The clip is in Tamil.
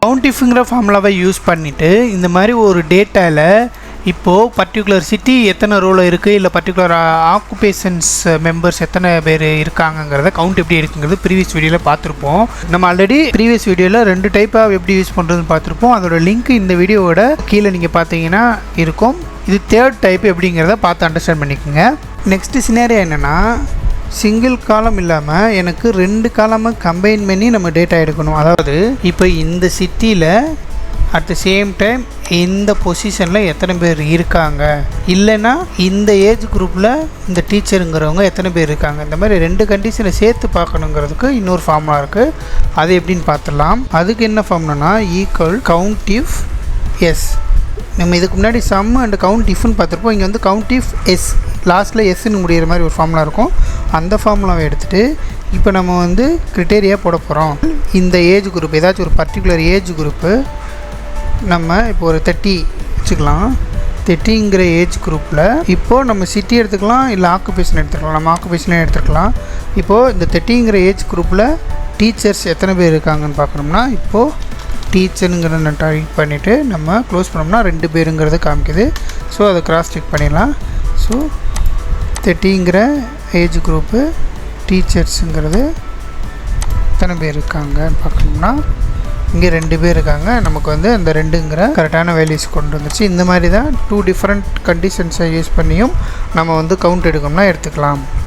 கவுண்டிஃப்ங்கிற ஃபார்முலாவை யூஸ் பண்ணிவிட்டு இந்த மாதிரி ஒரு டேட்டாவில் இப்போது பர்டிகுலர் சிட்டி எத்தனை ரோவில் இருக்குது, இல்லை பர்டிகுலர் ஆக்குபேஷன்ஸ் மெம்பர்ஸ் எத்தனை பேர் இருக்காங்கங்கிறத கவுண்ட் எப்படி இருக்குங்கிறது ப்ரீவியஸ் வீடியோவில் பார்த்துருப்போம். நம்ம ஆல்ரெடி ப்ரீவியஸ் வீடியோவில் 2 டைப்பாக எப்படி யூஸ் பண்ணுறதுன்னு பார்த்துருப்போம். அதோட லிங்க் இந்த வீடியோவோட கீழே நீங்கள் பார்த்தீங்கன்னா இருக்கும். இது 3rd டைப் எப்படிங்கிறத பார்த்து அண்டர்ஸ்டாண்ட் பண்ணிக்கோங்க. நெக்ஸ்ட்டு சினாரியோ என்னென்னா, சிங்கிள் காலம் இல்லாமல் எனக்கு 2 காலமாக கம்பைன் பண்ணி நம்ம டேட்டா எடுக்கணும். அதாவது இப்போ இந்த சிட்டியில் அட் த சேம் டைம் இந்த பொசிஷனில் எத்தனை பேர் இருக்காங்க, இல்லைன்னா இந்த ஏஜ் குரூப்பில் இந்த டீச்சருங்கிறவங்க எத்தனை பேர் இருக்காங்க, இந்த மாதிரி 2 கண்டிஷனை சேர்த்து பார்க்கணுங்கிறதுக்கு இன்னொரு ஃபார்முலா இருக்குது. அது எப்படின்னு பார்த்துடலாம். அதுக்கு என்ன ஃபார்முலானா ஈக்குவல் கவுண்ட் இஃப் எஸ். நம்ம இதுக்கு முன்னாடி சம் அண்ட் கவுண்ட் இஃப்னு பார்த்துருப்போம். இங்கே வந்து கவுண்ட் இஃப் எஸ், லாஸ்ட்டில் எஸ்ன்னு முடிகிற மாதிரி ஒரு ஃபார்முலா இருக்கும். அந்த ஃபார்முலாவை எடுத்துகிட்டு இப்போ நம்ம வந்து க்ரிட்டேரியா போட போகிறோம். இந்த ஏஜ் குரூப், ஏதாச்சும் ஒரு பர்டிகுலர் ஏஜ் குரூப்பு, நம்ம இப்போ ஒரு 30 வச்சுக்கலாம். 30ங்கிற ஏஜ் குரூப்பில் இப்போது நம்ம சிட்டி எடுத்துக்கலாம், இல்லை ஆக்குபேஷன் எடுத்துக்கலாம். நம்ம ஆக்குபேஷனே எடுத்துக்கலாம். இப்போது இந்த 30ங்கிற ஏஜ் குரூப்பில் டீச்சர்ஸ் எத்தனை பேர் இருக்காங்கன்னு பார்க்கணும்னா, இப்போது டீச்சருங்கிறத டைப் பண்ணிவிட்டு நம்ம க்ளோஸ் பண்ணோம்னா 2 பேருங்கிறது காமிக்குது. ஸோ அதை கிராஸ் செக் பண்ணிடலாம். ஸோ 30ங்கிற ஏஜ் குரூப்பு டீச்சர்ஸுங்கிறது எத்தனை பேர் இருக்காங்கன்னு பார்க்கணும்னா இங்கே 2 பேர் இருக்காங்க. நமக்கு வந்து அந்த 2ங்கிற கரெக்டான வேல்யூஸ் கொண்டு வந்துச்சு. இந்த மாதிரி தான் 2 டிஃப்ரெண்ட் கண்டிஷன்ஸை யூஸ் பண்ணியும் நம்ம வந்து கவுண்ட் எடுக்கணும்னா எடுத்துக்கலாம்.